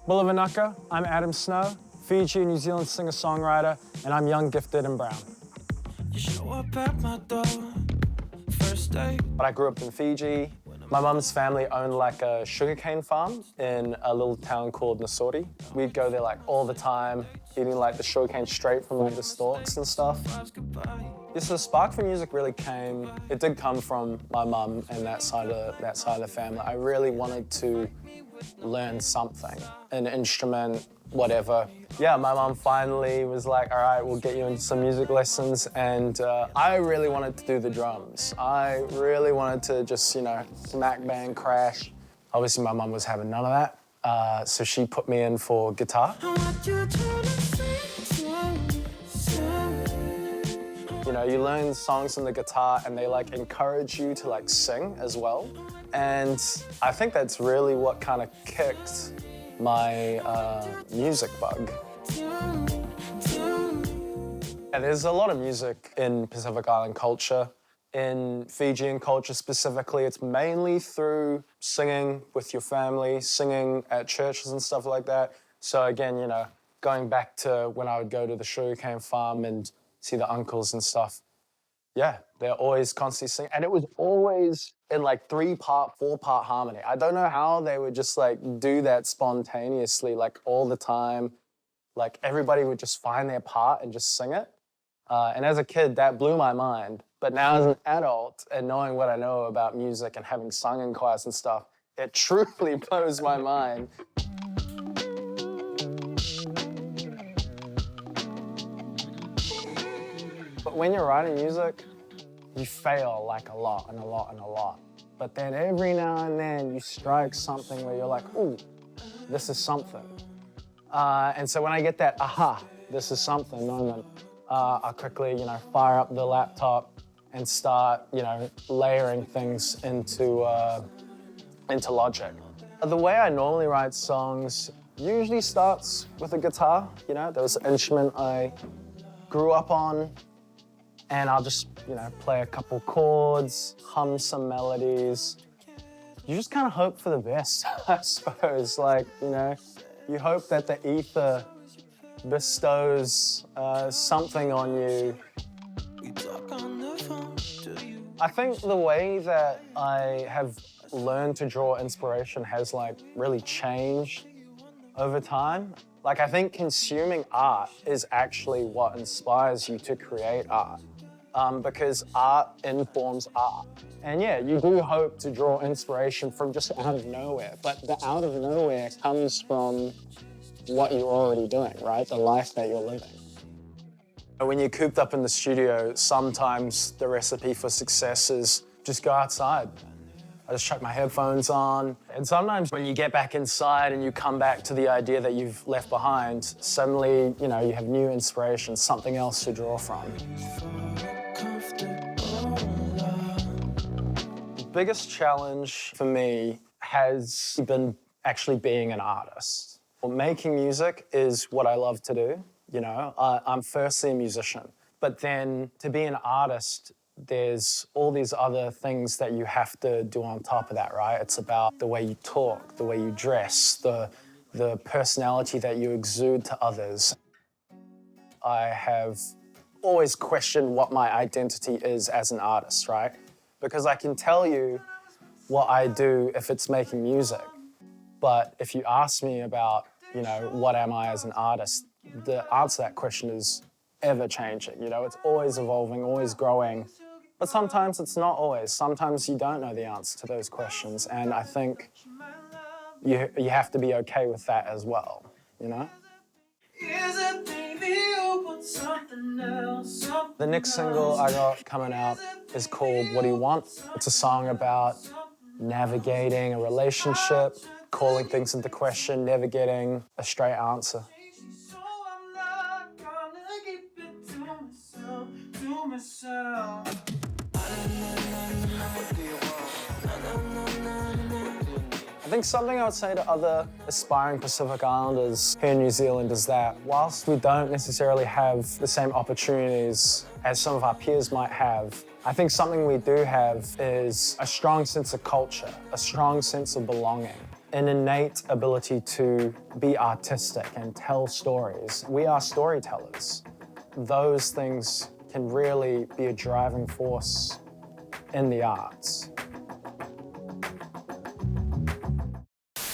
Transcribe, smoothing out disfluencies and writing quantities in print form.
Bulavanaka, I'm Adam Snow, Fiji and New Zealand singer-songwriter, and I'm young, gifted, and brown. You show up at my door, first day. But I grew up in Fiji. My mum's family owned like a sugarcane farm in a little town called Nausori. We'd go there like all the time, eating like the sugarcane straight from like the stalks and stuff. Yes, the spark for music really came, it did come from my mum and that side of the family. I really wanted to learn something, an instrument, whatever. Yeah, my mum finally was like, all right, we'll get you into some music lessons, and I really wanted to do the drums. I really wanted to just, you know, smack, bang, crash. Obviously, my mum was having none of that, so she put me in for guitar. You know, you learn songs on the guitar and they like encourage you to like sing as well. And I think that's really what kind of kicked my music bug. And there's a lot of music in Pacific Island culture. In Fijian culture specifically, it's mainly through singing with your family, singing at churches and stuff like that. So again, you know, going back to when I would go to the sugarcane farm and see the uncles and stuff. Yeah, they're always constantly singing. And it was always in like 3-part, 4-part harmony. I don't know how they would just like do that spontaneously, like all the time. Like everybody would just find their part and just sing it. And as a kid, that blew my mind. But now as an adult and knowing what I know about music and having sung in choirs and stuff, it truly blows my mind. But when you're writing music, you fail like a lot and a lot and a lot. But then every now and then you strike something where you're like, ooh, this is something. And so when I get that, aha, this is something moment, I'll quickly, you know, fire up the laptop and start, you know, layering things into Logic. The way I normally write songs usually starts with a guitar. You know, that was an instrument I grew up on. And I'll just, you know, play a couple chords, hum some melodies. You just kind of hope for the best, I suppose. Like, you know, you hope that the ether bestows something on you. I think the way that I have learned to draw inspiration has like really changed over time. Like, I think consuming art is actually what inspires you to create art. Because art informs art. And yeah, you do hope to draw inspiration from just out of nowhere, but the out of nowhere comes from what you're already doing, right? The life that you're living. When you're cooped up in the studio, sometimes the recipe for success is just go outside. I just chuck my headphones on. And sometimes when you get back inside and you come back to the idea that you've left behind, suddenly, you know, you have new inspiration, something else to draw from. The biggest challenge for me has been actually being an artist. Well, making music is what I love to do, you know. I'm firstly a musician, but then to be an artist, there's all these other things that you have to do on top of that, right? It's about the way you talk, the way you dress, the personality that you exude to others. I have always questioned what my identity is as an artist, right? Because I can tell you what I do if it's making music. But if you ask me about, you know, what am I as an artist, the answer to that question is ever changing. You know, it's always evolving, always growing. But sometimes it's not always. Sometimes you don't know the answer to those questions. And I think you have to be okay with that as well, you know? The next single I got coming out is called What Do You Want? It's a song about navigating a relationship, calling things into question, never getting a straight answer. I think something I would say to other aspiring Pacific Islanders here in New Zealand is that whilst we don't necessarily have the same opportunities as some of our peers might have, I think something we do have is a strong sense of culture, a strong sense of belonging. an innate ability to be artistic and tell stories. We are storytellers. Those things can really be a driving force in the arts.